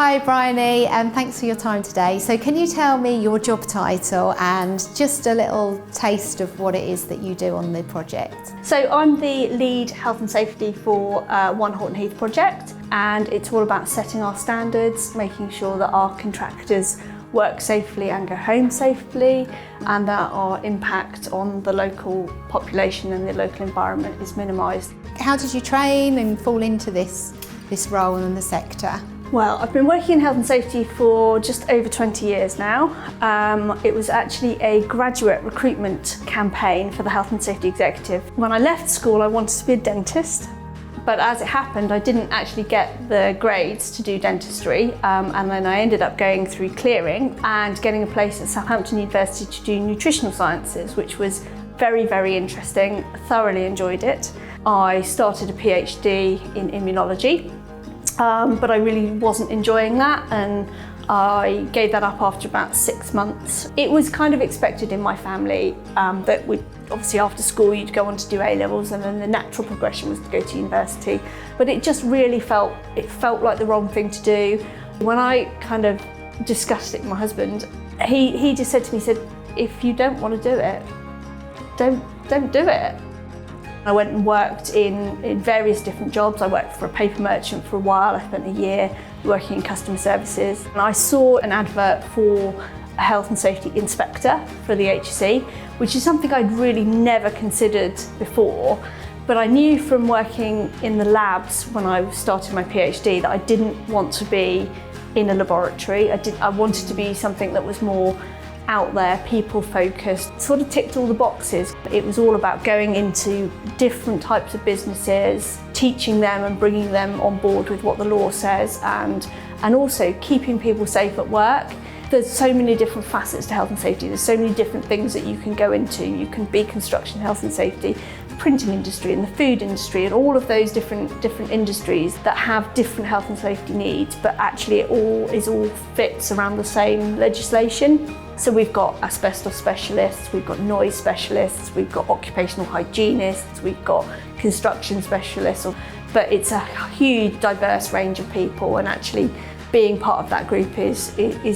Hi Bryony, and thanks for your time today. So can you tell me your job title and just a little taste of what it is that you do on the project? So I'm the lead health and safety for One Horton Heath project, and it's all about setting our standards, making sure that our contractors work safely and go home safely, and that our impact on the local population and the local environment is minimised. How did you train and fall into this role in the sector? Well, I've been working in health and safety for just over 20 years now. It was actually a graduate recruitment campaign for the Health and Safety Executive. When I left school, I wanted to be a dentist, but as it happened, I didn't actually get the grades to do dentistry, and then I ended up going through clearing and getting a place at Southampton University to do nutritional sciences, which was very, very interesting. Thoroughly enjoyed it. I started a PhD in immunology. But I really wasn't enjoying that, and I gave that up after about 6 months. It was kind of expected in my family that obviously after school you'd go on to do A-levels, and then the natural progression was to go to university. But it just really felt like the wrong thing to do. When I kind of discussed it with my husband, he just said to me, he said, if you don't want to do it, don't do it. I went and worked in various different jobs. I worked for a paper merchant for a while. I spent a year working in customer services. And I saw an advert for a health and safety inspector for the HSE, which is something I'd really never considered before. But I knew from working in the labs when I started my PhD that I didn't want to be in a laboratory. I wanted to be something that was more out there, people focused, sort of ticked all the boxes. It was all about going into different types of businesses, teaching them and bringing them on board with what the law says, and also keeping people safe at work. There's so many different facets to health and safety. There's so many different things that you can go into. You can be construction health and safety, the printing industry and the food industry, and all of those different industries that have different health and safety needs, but actually it all fits around the same legislation. So we've got asbestos specialists, we've got noise specialists, we've got occupational hygienists, we've got construction specialists, but it's a huge diverse range of people, and actually being part of that group is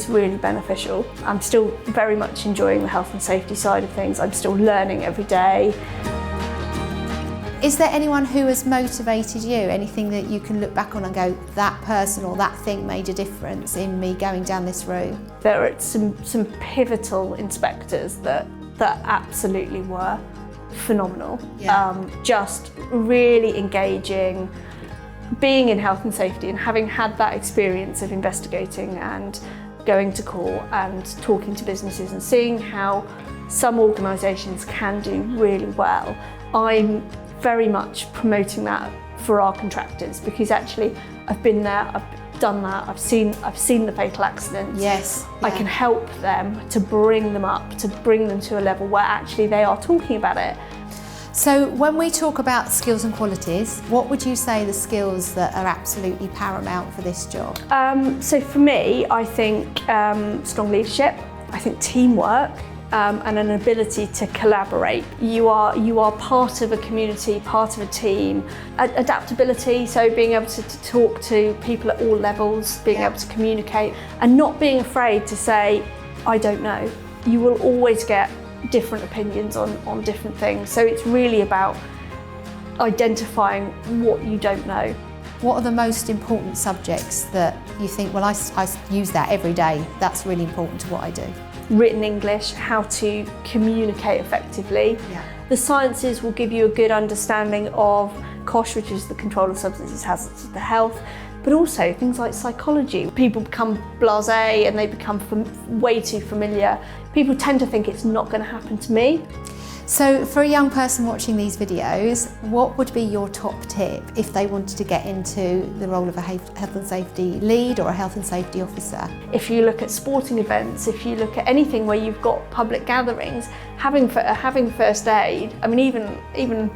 really beneficial. I'm still very much enjoying the health and safety side of things. I'm still learning every day. Is there anyone who has motivated you? Anything that you can look back on and go, that person or that thing made a difference in me going down this route? There are some pivotal inspectors that absolutely were phenomenal. Yeah. Just really engaging, being in health and safety and having had that experience of investigating and going to court and talking to businesses and seeing how some organisations can do really well. I'm very much promoting that for our contractors, because actually I've been there, I've done that, I've seen the fatal accidents. Yes. Yeah. I can help them to bring them up, to bring them to a level where actually they are talking about it. So when we talk about skills and qualities, what would you say are the skills that are absolutely paramount for this job? So for me, I think strong leadership, I think teamwork, and an ability to collaborate. You are part of a community, part of a team. Adaptability, so being able to talk to people at all levels, being able to communicate, and not being afraid to say, I don't know. You will always get different opinions on different things. So it's really about identifying what you don't know. What are the most important subjects that you think, well, I use that every day, that's really important to what I do? Written English, how to communicate effectively. Yeah. The sciences will give you a good understanding of COSH, which is the control of substances hazards to the health, but also things like psychology. People become blasé and they become way too familiar. People tend to think it's not going to happen to me. So for a young person watching these videos, what would be your top tip if they wanted to get into the role of a health and safety lead or a health and safety officer? If you look at sporting events, if you look at anything where you've got public gatherings, having first aid, I mean even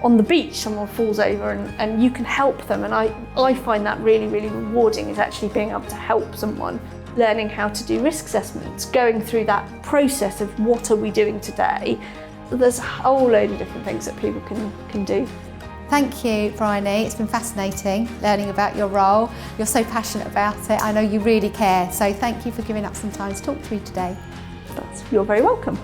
on the beach someone falls over and you can help them, and I find that really, really rewarding, is actually being able to help someone. Learning how to do risk assessments, going through that process of what are we doing today. There's a whole load of different things that people can do. Thank you, Bryony. It's been fascinating learning about your role. You're so passionate about it. I know you really care. So thank you for giving up some time to talk to me today. You're very welcome.